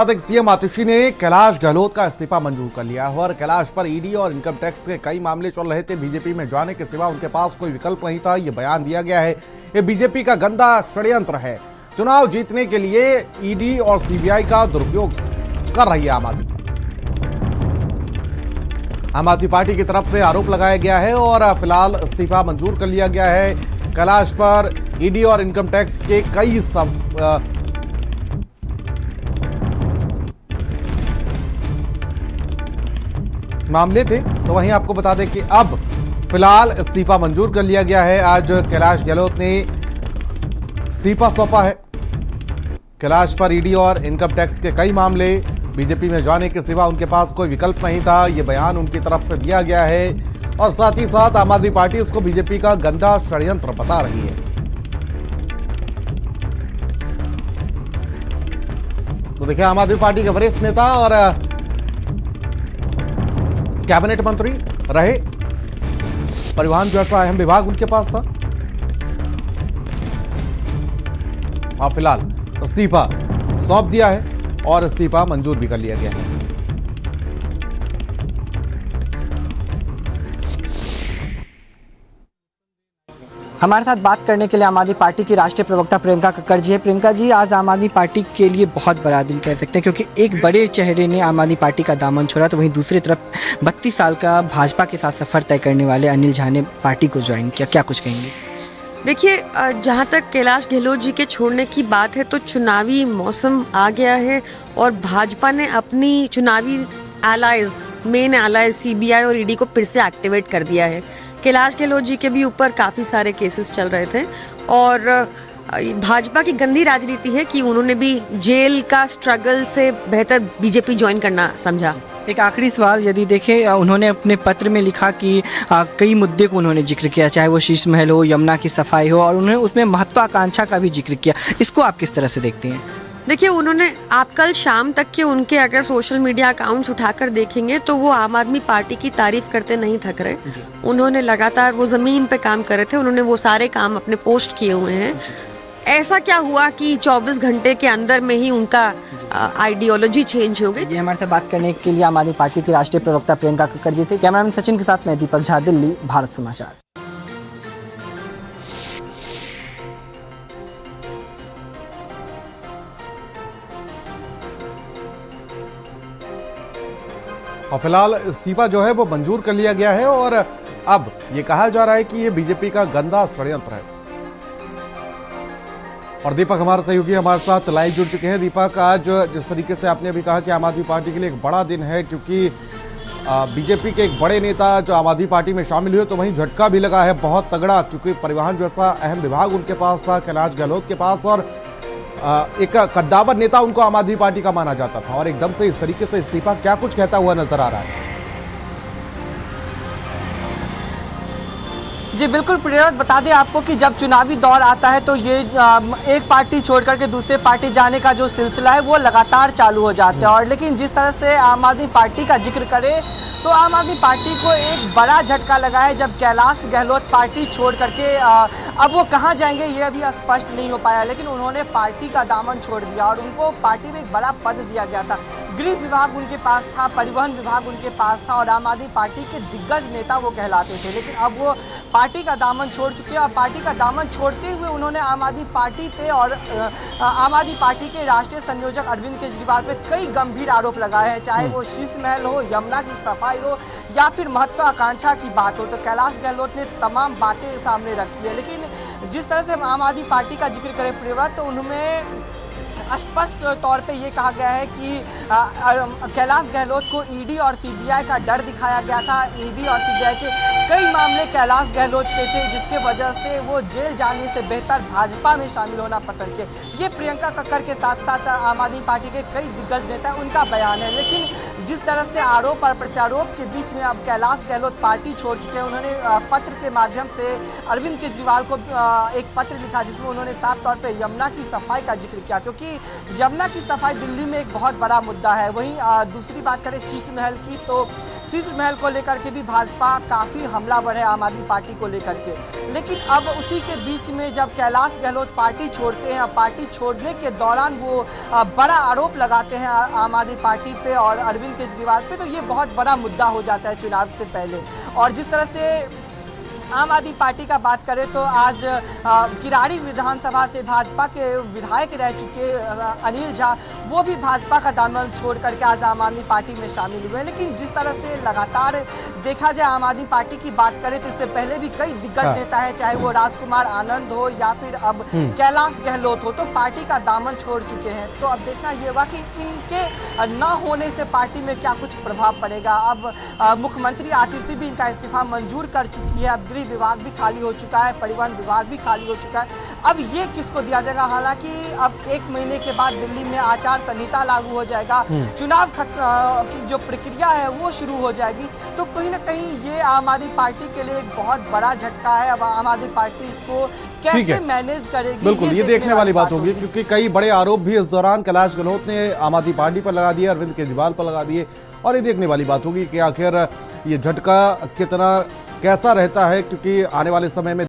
CM आतिशी ने कैलाश गहलोत का इस्तीफा मंजूर कर लिया है और कैलाश पर ईडी और इनकम टैक्स के कई मामले चल रहे थे। बीजेपी में जाने के सिवा उनके पास कोई विकल्प नहीं था, ये बयान दिया गया है। ये बीजेपी का गंदा षड्यंत्र है। चुनाव जीतने के लिए ईडी और सीबीआई का दुरुपयोग कर रही है आम आदमी पार्टी की तरफ से आरोप लगाया गया है और फिलहाल इस्तीफा मंजूर कर लिया गया है। कैलाश पर ईडी और इनकम टैक्स के कई मामले थे, तो वहीं आपको बता दें कि अब फिलहाल इस्तीफा मंजूर कर लिया गया है। आज कैलाश गहलोत ने इस्तीफा सौंपा है। कैलाश पर ईडी और इनकम टैक्स के कई मामले, बीजेपी में जाने के सिवा उनके पास कोई विकल्प नहीं था, यह बयान उनकी तरफ से दिया गया है और साथ ही साथ आम आदमी पार्टी इसको बीजेपी का गंदा षड्यंत्र बता रही है। तो देखिए, आम आदमी पार्टी के वरिष्ठ नेता और कैबिनेट मंत्री रहे, परिवहन जैसा अहम विभाग उनके पास था, और फिलहाल इस्तीफा सौंप दिया है और इस्तीफा मंजूर भी कर लिया गया है। हमारे साथ बात करने के लिए आम आदमी पार्टी की राष्ट्रीय प्रवक्ता प्रियंका कक्कड़ जी है। प्रियंका जी, आज आम आदमी पार्टी के लिए बहुत बड़ा दिन कह सकते हैं, क्योंकि एक बड़े चेहरे ने आम आदमी पार्टी का दामन छोड़ा, तो वहीं दूसरी तरफ 32 साल का भाजपा के साथ सफर तय करने वाले अनिल झा ने पार्टी को ज्वाइन किया। क्या कुछ कहेंगे? देखिए, जहाँ तक कैलाश गहलोत जी के छोड़ने की बात है, तो चुनावी मौसम आ गया है और भाजपा ने अपनी चुनावी मेन एलाइज सीबीआई और ईडी को फिर से एक्टिवेट कर दिया है। कैलाश गहलोत जी के भी ऊपर काफ़ी सारे केसेस चल रहे थे और भाजपा की गंदी राजनीति है कि उन्होंने भी जेल का स्ट्रगल से बेहतर बीजेपी ज्वाइन करना समझा। एक आखिरी सवाल, यदि देखें, उन्होंने अपने पत्र में लिखा कि कई मुद्दे को उन्होंने जिक्र किया, चाहे वो शीश महल हो, यमुना की सफाई हो, और उन्होंने उसमें महत्वाकांक्षा का भी जिक्र किया। इसको आप किस तरह से देखते हैं? देखिए, उन्होंने, आप कल शाम तक के उनके अगर सोशल मीडिया अकाउंट्स उठाकर देखेंगे तो वो आम आदमी पार्टी की तारीफ करते नहीं थक रहे। उन्होंने लगातार वो ज़मीन पे काम कर रहे थे, उन्होंने वो सारे काम अपने पोस्ट किए हुए हैं। ऐसा क्या हुआ कि 24 घंटे के अंदर में ही उनका आइडियोलॉजी चेंज हो गई? जी, हमारे साथ बात करने के लिए आम आदमी पार्टी की राष्ट्रीय प्रवक्ता प्रियंका कक्कड़ जी थे। कैमरामैन सचिन के साथ मैं दीपक झा, दिल्ली, भारत समाचार। और फिलहाल इस्तीफा जो है वो मंजूर कर लिया गया है और अब ये कहा जा रहा है कि ये बीजेपी का गंदा षड्यंत्र है। और दीपक हमारे सहयोगी हमारे साथ लाइव जुड़ चुके हैं। दीपक, आज जिस तरीके से आपने अभी कहा कि आम आदमी पार्टी के लिए एक बड़ा दिन है, क्योंकि बीजेपी के एक बड़े नेता जो आम आदमी पार्टी में शामिल हुए, तो वहीं झटका भी लगा है बहुत तगड़ा, क्योंकि परिवहन जैसा अहम विभाग उनके पास था, कैलाश गहलोत के पास, और एक कद्दावर नेता उनको आम आदमी पार्टी का माना जाता था, और एकदम से इस तरीके से इस्तीफा क्या कुछ कहता हुआ नजर आ रहा है? जी बिल्कुल प्रियव्रत, बता दें आपको कि जब चुनावी दौर आता है तो ये एक पार्टी छोड़ करके दूसरे पार्टी जाने का जो सिलसिला है वो लगातार चालू हो जाता है। और लेकिन जिस तरह से आम आदमी पार्टी का जिक्र करें तो आम आदमी पार्टी को एक बड़ा झटका लगा है, जब कैलाश गहलोत पार्टी छोड़ करके अब वो कहाँ जाएंगे ये अभी स्पष्ट नहीं हो पाया, लेकिन उन्होंने पार्टी का दामन छोड़ दिया और उनको पार्टी में एक बड़ा पद दिया गया था। गृह विभाग उनके पास था, परिवहन विभाग उनके पास था और आम आदमी पार्टी के दिग्गज नेता वो कहलाते थे, लेकिन अब वो पार्टी का दामन छोड़ चुके हैं। और पार्टी का दामन छोड़ते हुए उन्होंने आम आदमी पार्टी पे और आम आदमी पार्टी के राष्ट्रीय संयोजक अरविंद केजरीवाल पे कई गंभीर आरोप लगाए हैं, चाहे वो शीश महल हो, यमुना की सफाई हो या फिर महत्वाकांक्षा की बात हो। तो कैलाश गहलोत ने तमाम बातें सामने रखी है, लेकिन जिस तरह से आम आदमी पार्टी का जिक्र करें प्रियव्रत, तो उनमें स्पष्ट तौर पे ये कहा गया है कि कैलाश गहलोत को ईडी और सीबीआई का डर दिखाया गया था। ईडी और सीबीआई के कई मामले कैलाश गहलोत पे थे, जिसके वजह से वो जेल जाने से बेहतर भाजपा में शामिल होना पसंद किए। ये प्रियंका कक्कड़ के साथ साथ आम आदमी पार्टी के कई दिग्गज नेता उनका बयान है। लेकिन जिस तरह से आरोप और प्रत्यारोप के बीच में अब कैलाश गहलोत पार्टी छोड़ चुके हैं, उन्होंने पत्र के माध्यम से अरविंद केजरीवाल को एक पत्र लिखा, जिसमें उन्होंने साफ तौर पर यमुना की सफाई का जिक्र किया, क्योंकि यमुना की सफाई दिल्ली में एक बहुत बड़ा मुद्दा है। वहीं दूसरी बात करें शीश महल की, तो शीश महल को लेकर के भी भाजपा काफ़ी हमलावर है आम आदमी पार्टी को लेकर के। लेकिन अब उसी के बीच में जब कैलाश गहलोत पार्टी छोड़ते हैं, पार्टी छोड़ने के दौरान वो बड़ा आरोप लगाते हैं आम आदमी पार्टी पे और अरविंद केजरीवाल पे, तो ये बहुत बड़ा मुद्दा हो जाता है चुनाव से पहले। और जिस तरह से आम आदमी पार्टी का बात करें तो आज किराड़ी विधानसभा से भाजपा के विधायक रह चुके अनिल झा, वो भी भाजपा का दामन छोड़ करके आज आम आदमी पार्टी में शामिल हुए। लेकिन जिस तरह से लगातार देखा जाए आम आदमी पार्टी की बात करें तो इससे पहले भी कई दिग्गज नेता हैं, चाहे वो राजकुमार आनंद हो या फिर अब कैलाश गहलोत हो, तो पार्टी का दामन छोड़ चुके हैं। तो अब देखना ये होगा कि इनके न होने से पार्टी में क्या कुछ प्रभाव पड़ेगा। अब मुख्यमंत्री आतिशी भी इनका इस्तीफा मंजूर कर चुकी है, अब गृह विभाग भी खाली हो चुका है, परिवहन विभाग भी खाली हो चुका है। अब ये किसको दिया जाएगा? हालांकि अब 1 महीने के बाद दिल्ली में आचार संहिता लागू हो जाएगा, चुनाव की जो प्रक्रिया है वो शुरू हो जाएगी। तो कहीं ना कहीं ये आम आदमी पार्टी के लिए एक बहुत बड़ा झटका है। अब आम आदमी पार्टी इसको कैसे मैनेज करेगी, बिल्कुल ये देखने वाली बात होगी, क्योंकि कई बड़े आरोप भी इस दौरान कैलाश गहलोत ने आम आदमी पार्टी पर लगा दिए, अरविंद केजरीवाल पर लगा दिए। और ये देखने वाली बात होगी कि आखिर ये झटका कितना कैसा रहता है, क्योंकि आने वाले समय में